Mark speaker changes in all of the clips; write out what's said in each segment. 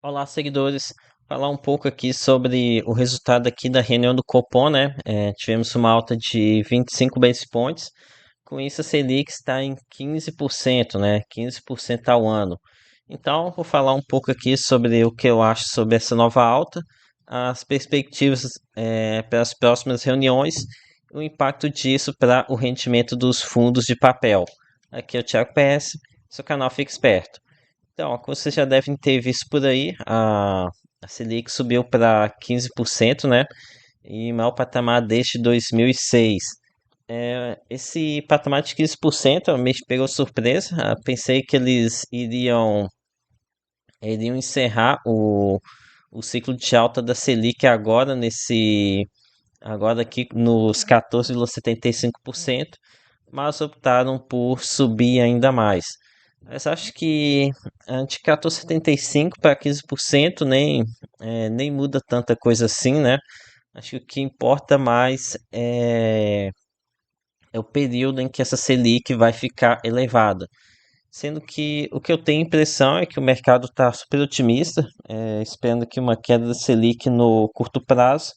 Speaker 1: Olá, seguidores. Falar um pouco aqui sobre o resultado aqui da reunião do Copom, né? Tivemos uma alta de 25 basis points. Com isso, a Selic está em 15%, né? 15% ao ano. Então, vou falar um pouco aqui sobre o que eu acho sobre essa nova alta, as perspectivas para as próximas reuniões e o impacto disso para o rendimento dos fundos de papel. Aqui é o Thiago PS, seu canal Fica Esperto. Então, como vocês já devem ter visto por aí, a Selic subiu para 15%, né? E maior patamar desde 2006. Esse patamar de 15% me pegou surpresa. Pensei que eles iriam encerrar o ciclo de alta da Selic agora aqui nos 14,75%, mas optaram por subir ainda mais. Mas acho que de 14,75 para 15% nem muda tanta coisa assim, né? Acho que o que importa mais é o período em que essa Selic vai ficar elevada. Sendo que o que eu tenho impressão é que o mercado está super otimista, esperando que uma queda da Selic no curto prazo.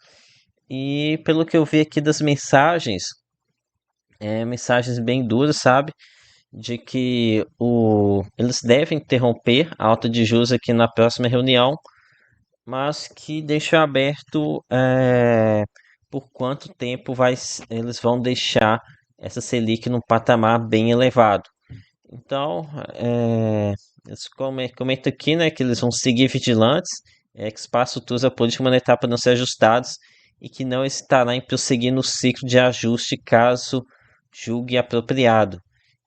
Speaker 1: E pelo que eu vi aqui das mensagens, mensagens bem duras, sabe? De que eles devem interromper a alta de juros aqui na próxima reunião, mas que deixa aberto por quanto tempo eles vão deixar essa Selic num patamar bem elevado. Então, eles comentam aqui, né, que eles vão seguir vigilantes, que os passos futuros da política monetária podem ser ajustados e que não estará em prosseguir no ciclo de ajuste caso julgue apropriado.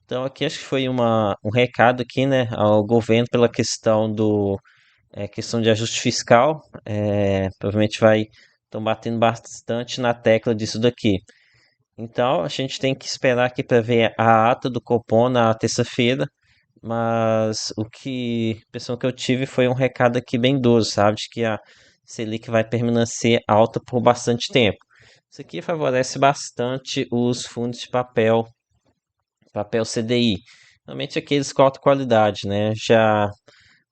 Speaker 1: Então, aqui acho que foi um recado aqui, né, ao governo pela questão de ajuste fiscal. Provavelmente estão batendo bastante na tecla disso daqui. Então, a gente tem que esperar aqui para ver a ata do Copom na terça-feira, mas a impressão que eu tive foi um recado aqui bem duro, sabe? De que a Selic vai permanecer alta por bastante tempo. Isso aqui favorece bastante os fundos de papel CDI. Normalmente aqueles com alta qualidade, né? Já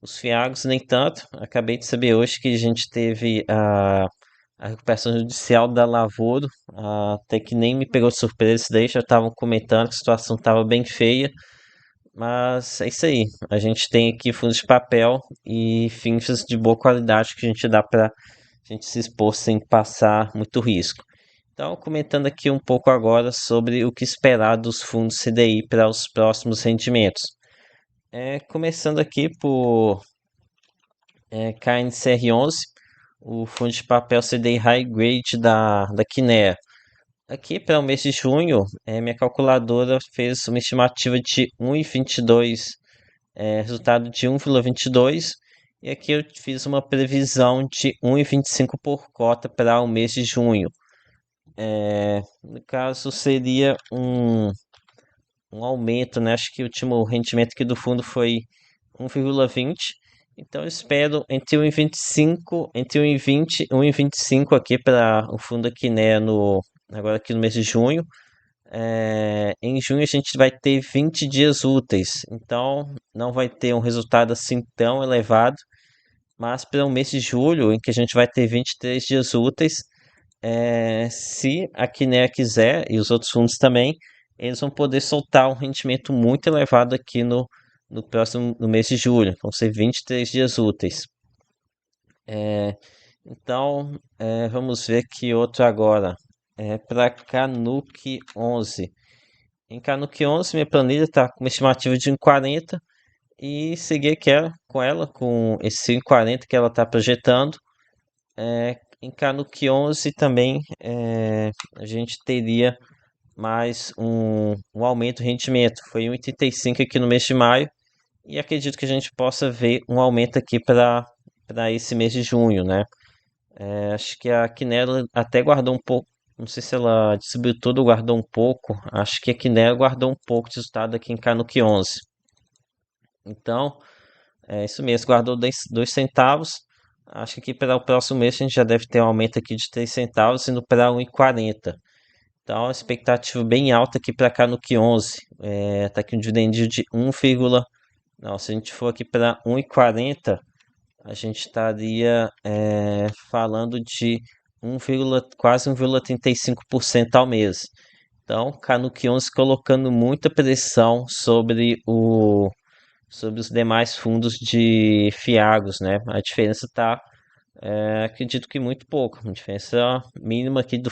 Speaker 1: os fiagos, nem tanto. Acabei de saber hoje que a gente teve a recuperação judicial da Lavoro, até que nem me pegou de surpresa isso daí, já estavam comentando que a situação estava bem feia, mas é isso aí. A gente tem aqui fundos de papel e FINFAs de boa qualidade que a gente dá para a gente se expor sem passar muito risco. Então, comentando aqui um pouco agora sobre o que esperar dos fundos CDI para os próximos rendimentos. Começando aqui por KNCR11, o fundo de papel CDI High Grade da Kinea. Aqui para o mês de junho, minha calculadora fez uma estimativa de 1,22, resultado de 1,22, e aqui eu fiz uma previsão de 1,25 por cota para o mês de junho. No caso, seria um aumento, né? Acho que o último rendimento aqui do fundo foi 1,20. Então eu espero entre 1,25, entre 1,20 e 1,25 aqui para o fundo aqui, né, agora aqui no mês de junho. Em junho a gente vai ter 20 dias úteis, então não vai ter um resultado assim tão elevado, mas para o mês de julho, em que a gente vai ter 23 dias úteis, se a Kinea quiser, e os outros fundos também, eles vão poder soltar um rendimento muito elevado aqui no mês de julho. Vão ser 23 dias úteis. É, então, vamos ver que outro agora. Para Canuck 11. Em Canuck 11, minha planilha está com uma estimativa de 1,40 e seguir com ela, com esse 1,40 que ela está projetando. Em Canuck 11 também a gente teria mais um aumento de rendimento. Foi 1,85 aqui no mês de maio e acredito que a gente possa ver um aumento aqui para esse mês de junho, né? Acho que a Quinella até guardou um pouco, não sei se ela distribuiu tudo ou guardou um pouco. Acho que a Quinella guardou um pouco de resultado aqui em Canuck 11. Então, é isso mesmo, guardou 2 centavos. Acho que aqui para o próximo mês a gente já deve ter um aumento aqui de 3 centavos, indo para 1,40. Então, a expectativa bem alta aqui para cá no Q11. Tá aqui um dividend yield de 1, não, se a gente for aqui para 1,40, a gente estaria falando de quase 1,35% ao mês. Então, Canuck 11 colocando muita pressão sobre os demais fundos de Fiagros, né? A diferença está, acredito que muito pouco, uma diferença mínima aqui de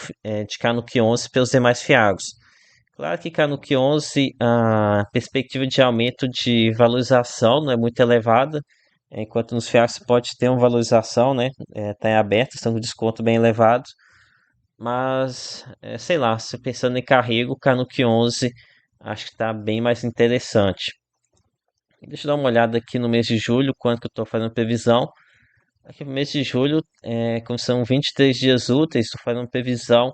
Speaker 1: Canuck 11 pelos demais Fiagros. Claro que Canuck 11, a perspectiva de aumento de valorização não é muito elevada, enquanto nos FIAs pode ter uma valorização, né? Está em aberto, estão com desconto bem elevado, mas sei lá, se pensando em carrego, o Canuck 11 acho que está bem mais interessante. Deixa eu dar uma olhada aqui no mês de julho, quanto que eu estou fazendo previsão. Aqui no mês de julho, como são 23 dias úteis, estou fazendo previsão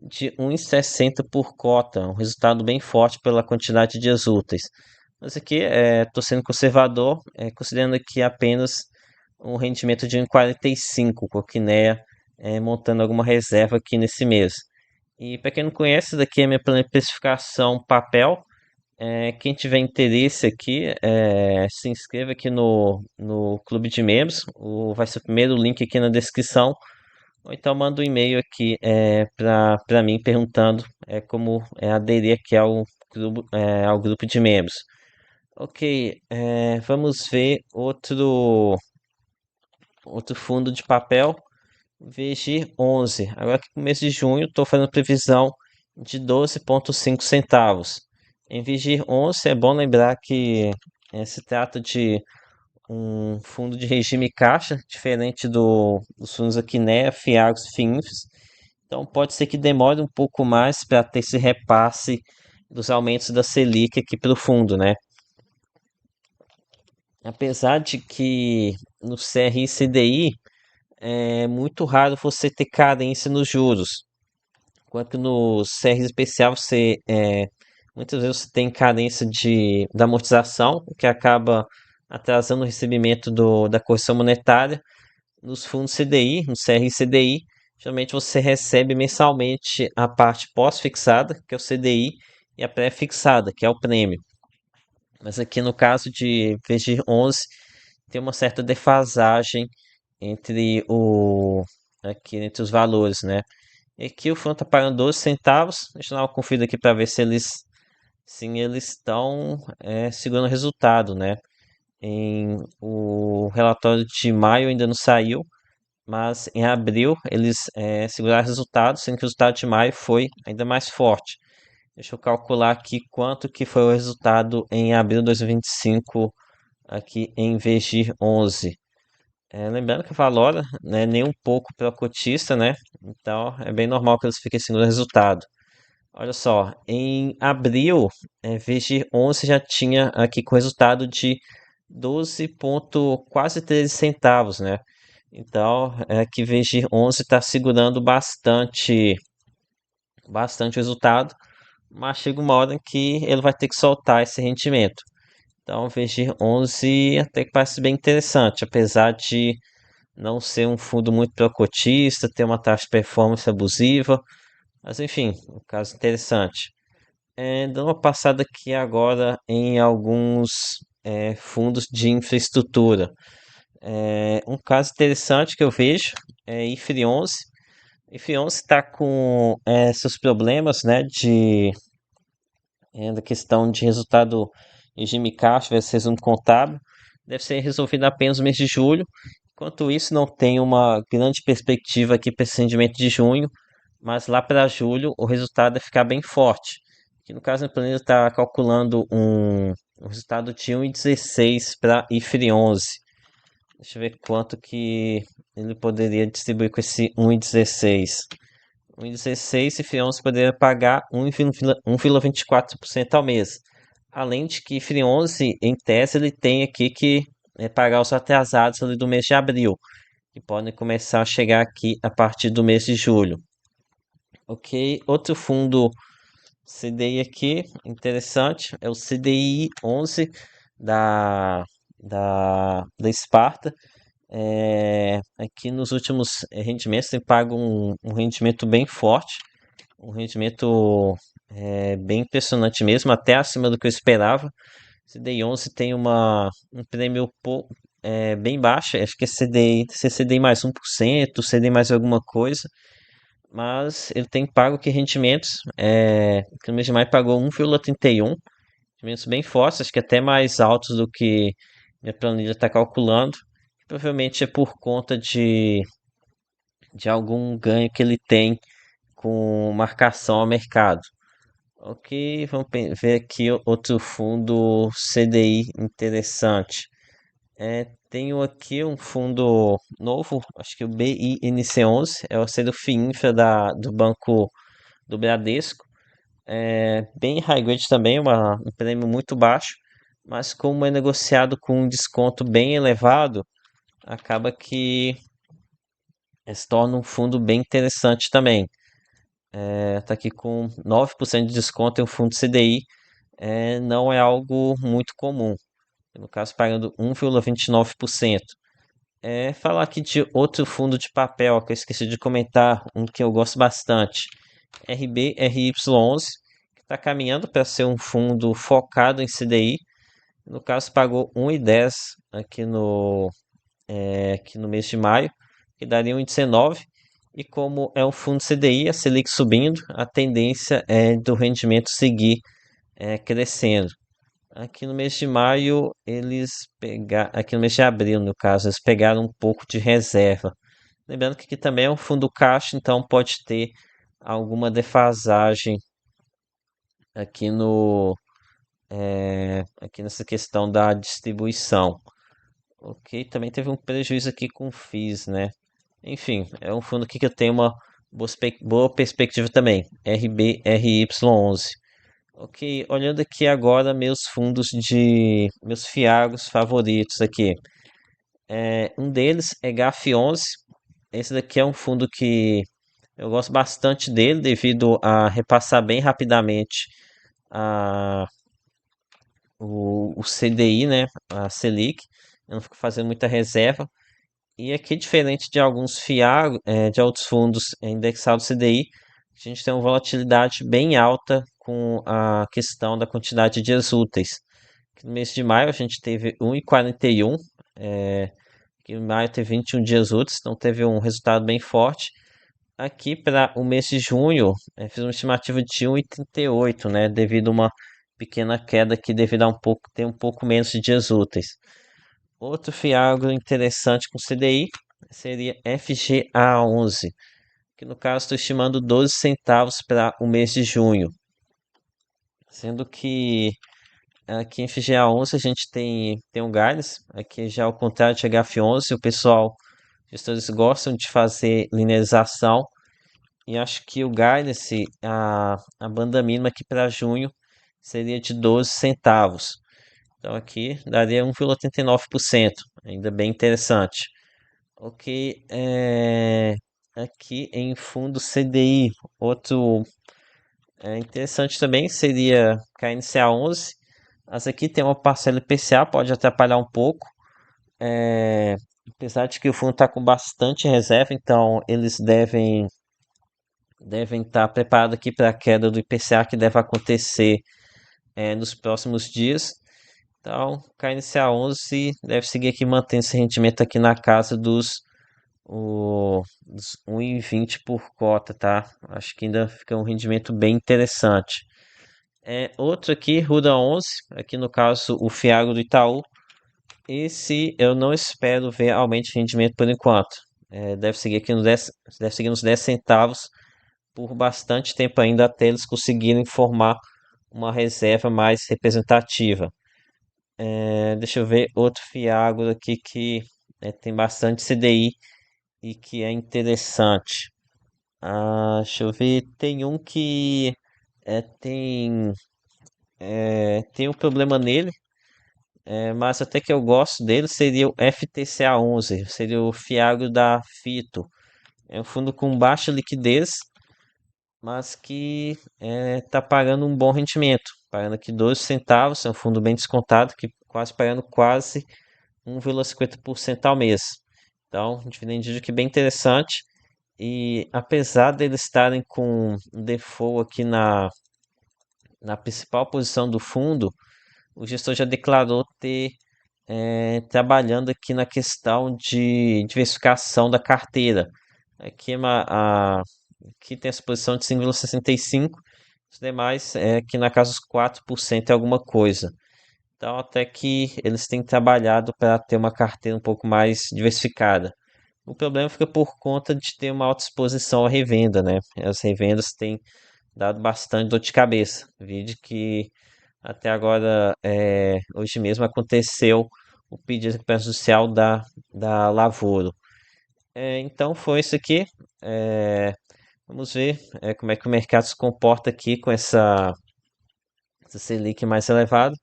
Speaker 1: de 1,60 por cota, um resultado bem forte pela quantidade de dias úteis. Mas aqui estou sendo conservador, considerando aqui apenas um rendimento de 1,45 com a Kinea, montando alguma reserva aqui nesse mês. E para quem não conhece, esse daqui é minha plano de precificação papel. Quem tiver interesse aqui, se inscreva aqui no Clube de Membros. Vai ser o primeiro link aqui na descrição. Ou então manda um e-mail aqui para mim perguntando como aderir aqui ao grupo de membros. Ok, vamos ver outro fundo de papel, VG 11. Agora que no mês de junho estou fazendo previsão de 12,5 centavos. Em VG 11 é bom lembrar que se trata de um fundo de regime caixa, diferente dos fundos aqui, né, Fiagos e FINFs. Então pode ser que demore um pouco mais para ter esse repasse dos aumentos da Selic aqui para o fundo, né? Apesar de que no CRI e CDI é muito raro você ter carência nos juros, enquanto no CRI especial muitas vezes você tem carência da amortização, o que acaba atrasando o recebimento da correção monetária. Nos fundos CDI, no CRI e CDI, geralmente você recebe mensalmente a parte pós-fixada, que é o CDI, e a pré-fixada, que é o prêmio. Mas aqui no caso de VG 11, tem uma certa defasagem entre entre os valores, né? E aqui o fundo está pagando 12 centavos. Deixa eu dar uma conferida aqui para ver se eles estão segurando o resultado, né? O relatório de maio ainda não saiu, mas em abril eles seguraram resultados, sendo que o resultado de maio foi ainda mais forte. Deixa eu calcular aqui quanto que foi o resultado em abril de 2025 aqui em VG 11. Lembrando que a Valora não é nem um pouco para cotista, né? Então é bem normal que eles fiquem segurando o resultado. Olha só, em abril, VG 11 já tinha aqui com resultado de 12 ponto, quase 13 centavos, né? Então, que VG 11 está segurando bastante o resultado, mas chega uma hora em que ele vai ter que soltar esse rendimento. Então, o VG 11 até que parece bem interessante, apesar de não ser um fundo muito procotista, ter uma taxa de performance abusiva, mas enfim, um caso interessante. Dando uma passada aqui agora em alguns fundos de infraestrutura. Um caso interessante que eu vejo é IFRI 11. IFRI 11 está com seus problemas, né, da questão de resultado regime caixa versus resumo contábil. Deve ser resolvido apenas no mês de julho. Enquanto isso, não tem uma grande perspectiva aqui para esse rendimento de junho, mas lá para julho o resultado vai ficar bem forte. Aqui no caso, o planeta está calculando um resultado de 1,16 para IFRI 11. Deixa eu ver quanto que ele poderia distribuir com esse 1,16. 1,16 e FII11 poderia pagar 1,24% ao mês. Além de que FII11, em tese, ele tem aqui que pagar os atrasados ali do mês de abril, que podem começar a chegar aqui a partir do mês de julho. Ok, outro fundo CDI aqui, interessante, é o CDI 11 da Sparta. Aqui nos últimos rendimentos tem pago um rendimento bem forte, um rendimento bem impressionante mesmo, até acima do que eu esperava. CDI 11 tem um prêmio é bem baixa, acho que é CDI, CDI mais 1%, CDI mais alguma coisa, mas ele tem pago que rendimentos, que no mês de maio pagou 1,31, rendimentos bem fortes, acho que até mais altos do que minha planilha está calculando. Provavelmente é por conta de algum ganho que ele tem com marcação ao mercado. Ok, vamos ver aqui outro fundo CDI interessante. Tenho aqui um fundo novo, acho que o BINC11, é o sendo FIINFRA do Banco do Bradesco. Bem high grade também, um prêmio muito baixo, mas como é negociado com um desconto bem elevado, acaba que se torna um fundo bem interessante também. Tá aqui com 9% de desconto em um fundo CDI, não é algo muito comum. No caso, pagando 1,29%. Falar aqui de outro fundo de papel que eu esqueci de comentar, um que eu gosto bastante, RBRY11, que está caminhando para ser um fundo focado em CDI. No caso, pagou 1,10 aqui no mês de maio, que daria 1,19. E como é um fundo CDI, a Selic subindo, a tendência é do rendimento seguir crescendo. Aqui no mês de maio, aqui no mês de abril, no caso, eles pegaram um pouco de reserva. Lembrando que aqui também é um fundo caixa, então pode ter alguma defasagem aqui aqui nessa questão da distribuição. Ok, também teve um prejuízo aqui com o FIIs, né? Enfim, é um fundo aqui que eu tenho uma boa perspectiva também, RBRY11. Ok, olhando aqui agora meus fiagos favoritos aqui. Um deles é GAF11. Esse daqui é um fundo que eu gosto bastante dele devido a repassar bem rapidamente a, o CDI, né? A Selic. Eu não fico fazendo muita reserva. E aqui, diferente de alguns fiagos, de outros fundos indexados CDI, a gente tem uma volatilidade bem alta com a questão da quantidade de dias úteis. No mês de maio a gente teve 1,41, que em maio teve 21 dias úteis, então teve um resultado bem forte. Aqui para o mês de junho, fiz uma estimativa de 1,38, né, devido a uma pequena queda aqui devido a ter um pouco menos de dias úteis. Outro fiagro interessante com CDI seria FGA11, que no caso estou estimando 12 centavos para o mês de junho, sendo que aqui em FGA11 a gente tem um guidance, aqui já ao contrário de HF11, o pessoal, os gestores gostam de fazer linearização, e acho que o guidance, a banda mínima aqui para junho seria de 12 centavos. Então aqui daria 1,89%, ainda bem interessante. Ok, aqui em fundo CDI, outro interessante também seria KNCA11. Mas aqui tem uma parcela IPCA, pode atrapalhar um pouco. É, apesar de que o fundo está com bastante reserva, então eles devem estar preparados aqui para a queda do IPCA que deve acontecer nos próximos dias. Então, KNCA 11 deve seguir aqui mantendo esse rendimento aqui na casa dos 1,20 por cota, tá? Acho que ainda fica um rendimento bem interessante. Outro aqui, Ruda 11, aqui no caso o Fiago do Itaú. Esse eu não espero ver aumento de rendimento por enquanto. Deve seguir aqui deve seguir nos 10 centavos por bastante tempo ainda até eles conseguirem formar uma reserva mais representativa. Deixa eu ver outro Fiagro aqui que tem bastante CDI e que é interessante. Deixa eu ver, tem um que é, tem, tem um problema nele, mas até que eu gosto dele seria o FTCA11, seria o Fiagro da Fito. É um fundo com baixa liquidez, mas que está pagando um bom rendimento, pagando aqui 12 centavos, é um fundo bem descontado, que pagando quase 1,50% ao mês. Então, um dividend yield aqui bem interessante. E apesar deles estarem com um default aqui na principal posição do fundo, o gestor já declarou ter trabalhando aqui na questão de diversificação da carteira. Aqui, aqui tem a exposição de 5,65, os demais é aqui na casa dos 4% é alguma coisa. Então, até que eles têm trabalhado para ter uma carteira um pouco mais diversificada. O problema fica por conta de ter uma alta exposição à revenda, né? As revendas têm dado bastante dor de cabeça. Vide que até agora, hoje mesmo aconteceu o pedido de recuperação judicial da Lavoro. Então foi isso aqui. É, vamos ver como é que o mercado se comporta aqui com essa Selic mais elevada.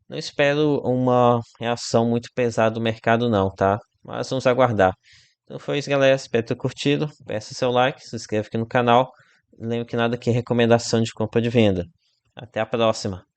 Speaker 1: Não espero uma reação muito pesada do mercado, não, tá? Mas vamos aguardar. Então foi isso, galera. Espero ter curtido. Peça seu like, se inscreve aqui no canal. Lembre que nada aqui é recomendação de compra ou de venda. Até a próxima.